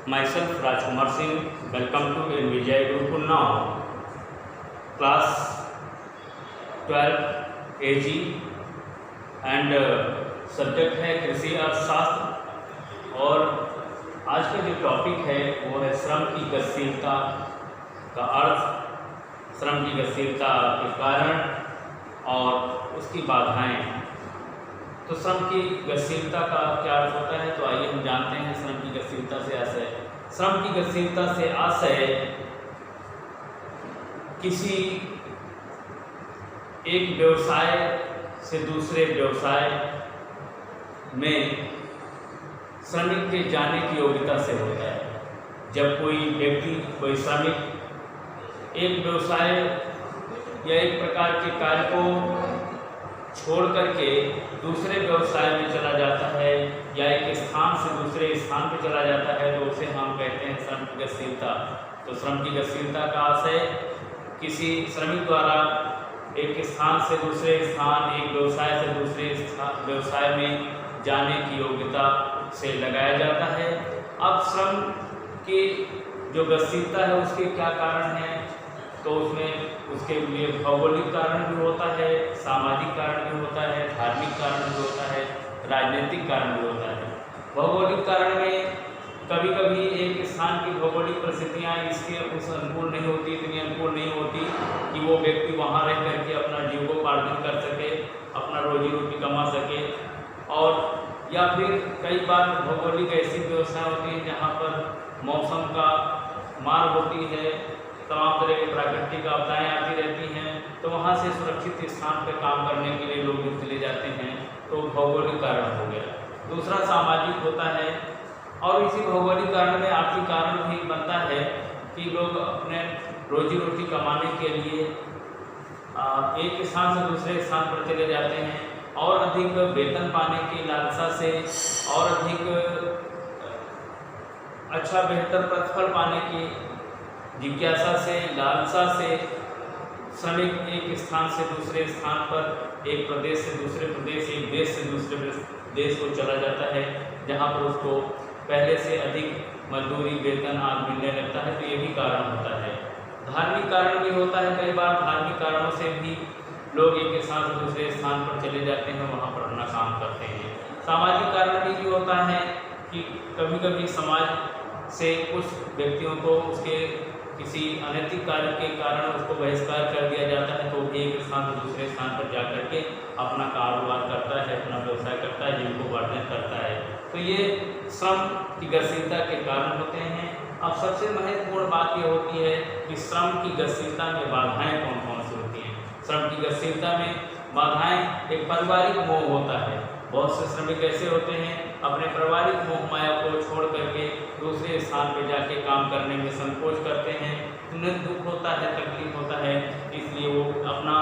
Myself Rajkumar Singh, welcome to Vijay Group Unnao, class 12 AG and subject है कृषि अर्थशास्त्र। और आज का जो टॉपिक है वो है श्रम की गतिशीलता का अर्थ, श्रम की गतिशीलता के कारण और उसकी बाधाएं। तो श्रम की गतिशीलता का क्या अर्थ होता है, तो आइए हम जानते हैं श्रम की गतिशीलता से आशय। श्रम की गतिशीलता से आशय किसी एक व्यवसाय से दूसरे व्यवसाय में श्रमिक के जाने की योग्यता से होता है। जब कोई व्यक्ति, कोई श्रमिक एक व्यवसाय या एक प्रकार के कार्य को छोड़ करके दूसरे व्यवसाय में चला जाता है या एक स्थान से दूसरे स्थान पर चला जाता है, तो उसे हम कहते हैं श्रम की गतिशीलता। तो श्रम की गतिशीलता का आशय किसी श्रमिक द्वारा एक स्थान से दूसरे स्थान, एक व्यवसाय से दूसरे व्यवसाय में जाने की योग्यता से लगाया जाता है। अब श्रम की जो गतिशीलता है उसके क्या कारण हैं, तो उसमें उसके लिए भौगोलिक कारण भी होता है, सामाजिक कारण भी होता है, धार्मिक कारण भी होता है, राजनीतिक कारण भी होता है। भौगोलिक कारण में कभी कभी एक स्थान की भौगोलिक परिस्थितियाँ इसके उस अनुकूल नहीं होती, इतनी अनुकूल नहीं होती कि वो व्यक्ति वहाँ रह करके अपना जीवकोपार्जन कर सके, अपना रोजी रोटी कमा सके। और या फिर कई बार भौगोलिक ऐसी व्यवस्था होती है जहाँ पर मौसम का मार होती है, तमाम तरह की प्राकृतिक आपदाएँ आती रहती हैं, तो वहाँ से सुरक्षित स्थान पर काम करने के लिए लोग चले जाते हैं, तो भौगोलिक कारण हो गया। दूसरा सामाजिक होता है, और इसी भौगोलिक कारण में आर्थिक कारण भी बनता है कि लोग अपने रोजी रोटी कमाने के लिए एक स्थान से दूसरे स्थान पर चले जाते हैं और अधिक वेतन पाने की लालसा से और अधिक अच्छा बेहतर प्रतिफल पाने की जिज्ञासा से, लालसा से श्रमिक एक स्थान से दूसरे स्थान पर, एक प्रदेश से दूसरे प्रदेश, एक देश से दूसरे देश को चला जाता है, जहाँ पर उसको पहले से अधिक मजदूरी, वेतन आदि मिलने लगता है। तो ये भी कारण होता है। धार्मिक कारण भी होता है, कई बार धार्मिक कारणों से भी लोग एक स्थान से दूसरे स्थान पर चले जाते हैं, वहाँ पर अपना काम करते हैं। सामाजिक कारण भी होता है कि कभी कभी समाज से कुछ व्यक्तियों को उसके किसी अनैतिक कार्य के कारण उसको बहिष्कार कर दिया जाता है, तो एक स्थान से दूसरे स्थान पर जा करके अपना कारोबार करता है, अपना व्यवसाय करता है, जीविकोपार्जन करता है। तो ये श्रम की गतिशीलता के कारण होते हैं। अब सबसे महत्वपूर्ण बात ये होती है कि श्रम की गतिशीलता में बाधाएं कौन कौन सी होती हैं। श्रम की गतिशीलता में बाधाएं, एक पारिवारिक मोह होता है। बहुत से श्रमिक ऐसे होते हैं अपने पारिवारिक मोह माया को छोड़ करके दूसरे स्थान पर जाके काम करने में संकोच करते हैं, उन्हें दुख होता है, तकलीफ होता है, इसलिए वो अपना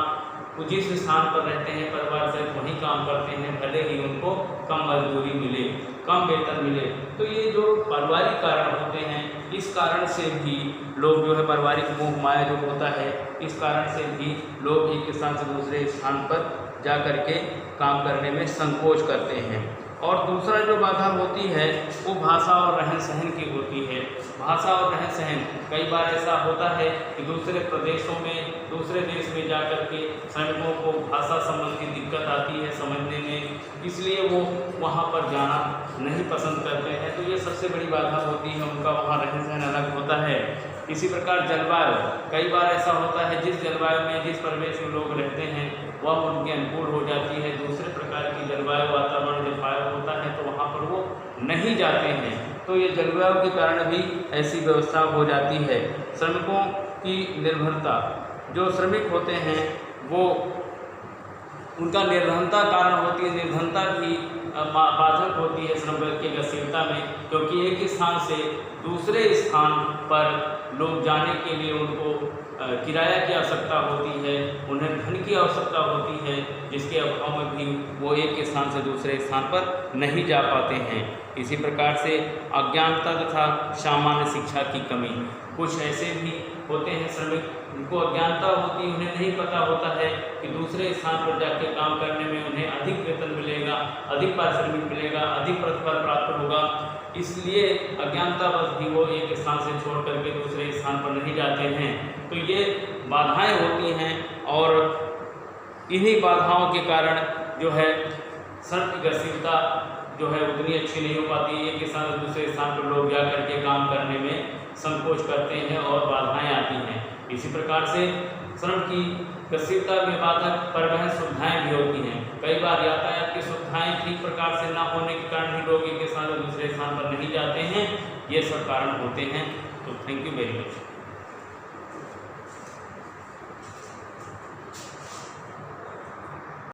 जिस स्थान पर रहते हैं परिवार से वहीं काम करते हैं, भले ही उनको कम मजदूरी मिले, कम वेतन मिले। तो ये जो पारिवारिक कारण होते हैं, इस कारण से भी लोग जो है पारिवारिक मोह माया जो होता है, इस कारण से भी लोग एक स्थान से दूसरे स्थान पर जा कर के काम करने में संकोच करते हैं। और दूसरा जो बाधा होती है वो भाषा और रहन सहन की होती है। भाषा और रहन सहन, कई बार ऐसा होता है कि दूसरे प्रदेशों में, दूसरे देश में जा कर के श्रमिकों को भाषा संबंधी दिक्कत आती है समझने में, इसलिए वो वहाँ पर जाना नहीं पसंद करते हैं। तो ये सबसे बड़ी बाधा होती है, उनका वहाँ रहन सहन अलग होता है। इसी प्रकार जलवायु, कई बार ऐसा होता है जिस जलवायु में, जिस परिवेश में लोग रहते हैं वह उनके अनुकूल हो जाती है, दूसरे प्रकार की जलवायु वातावरण जब होता है तो वहाँ पर वो नहीं जाते हैं। तो ये जलवायु के कारण भी ऐसी व्यवस्था हो जाती है। श्रमिकों की निर्भरता, जो श्रमिक होते हैं वो उनका निर्धनता कारण होती है, निर्धनता भी बाधक होती है श्रम की गतिशीलता में, क्योंकि एक स्थान से दूसरे स्थान पर लोग जाने के लिए उनको किराया की आवश्यकता होती है, उन्हें धन की आवश्यकता होती है, जिसके अभाव में भी वो एक स्थान से दूसरे स्थान पर नहीं जा पाते हैं। इसी प्रकार से अज्ञानता तथा सामान्य शिक्षा की कमी, कुछ ऐसे भी होते हैं श्रमिक, उनको अज्ञानता होती है, उन्हें नहीं पता होता है कि दूसरे स्थान पर जाके काम करने में उन्हें अधिक वेतन मिलेगा, अधिक पारिश्रमिक मिलेगा, अधिक प्रतिफल प्राप्त होगा, इसलिए अज्ञानतावश भी वो एक स्थान से छोड़ करके दूसरे स्थान पर नहीं जाते हैं। तो ये बाधाएं होती हैं और इन्हीं बाधाओं के कारण जो है सड़क की गतिशीलता जो है उतनी अच्छी नहीं हो पाती। एक स्थान से दूसरे स्थान पर लोग जा करके काम करने में संकोच करते हैं और बाधाएं आती हैं। इसी प्रकार से सड़क की गतिशीलता में बाधक परिवहन सुविधाएं भी होती हैं। कई बार यातायात की सुविधाएं ठीक प्रकार से न होने के कारण ही लोग एक स्थान से दूसरे स्थान पर नहीं जाते हैं। ये सब कारण होते हैं। तो थैंक यू वेरी मच।